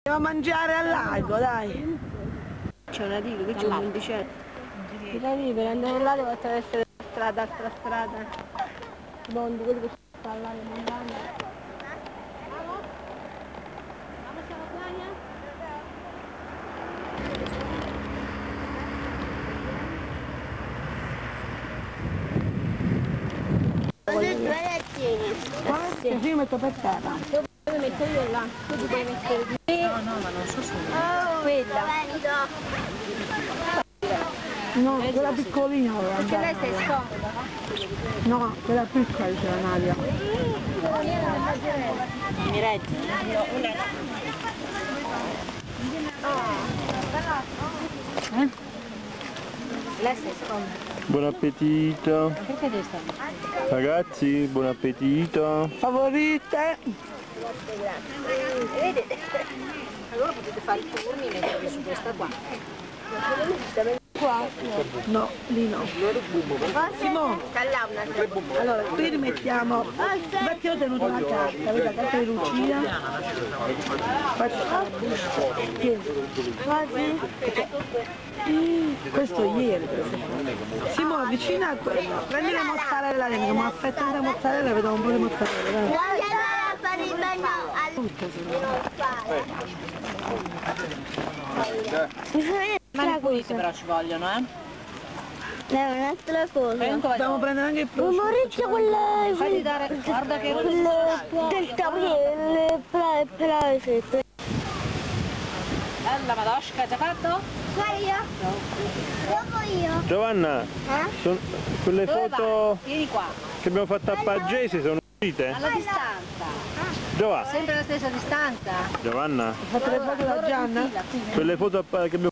Andiamo a mangiare al lago, dai. C'è una diga, che c'è un 11. Per andare là devo attraversare la strada, altra strada. Bondi, quelli che sta là, le montagne. Così mi metto per terra. Dove metto io là? Tu ti devi mettere di me. No, ma non so se... Quella. No, quella piccolina. Perché lei stai scomoda? No, quella piccola c'è Nadia. Mi reggi? Lei stai scomoda. Buon appetito. Perché devi stare? Ragazzi, buon appetito. Favorite? Vedete? Allora potete fare i turni e metterli su questa qua. Qua? No, lì no. Simo, allora qui rimettiamo, infatti ho tenuto la carta, vedi la carta di Lucia. Questo ieri. Simo, avvicina a quello, prendi la mozzarella dentro, ma affetta la mozzarella, vedo un po' di mozzarella. Dai. Fare il bagno Ma le pulite però ci vogliono, è un'altra cosa. Dobbiamo prendere anche il prosciutto. Maurizio, quelle... Fagli dare, guarda che del tavolo, però... bella madosca, già fatto? Guarda io? Dopo io. Giovanna, quelle Dove foto vai? Vieni qua, che abbiamo fatto a Pagese sono uscite? alla distanza. Dove? Sempre la stessa distanza. Giovanna, Fate le foto da Gianna? quelle foto che abbiamo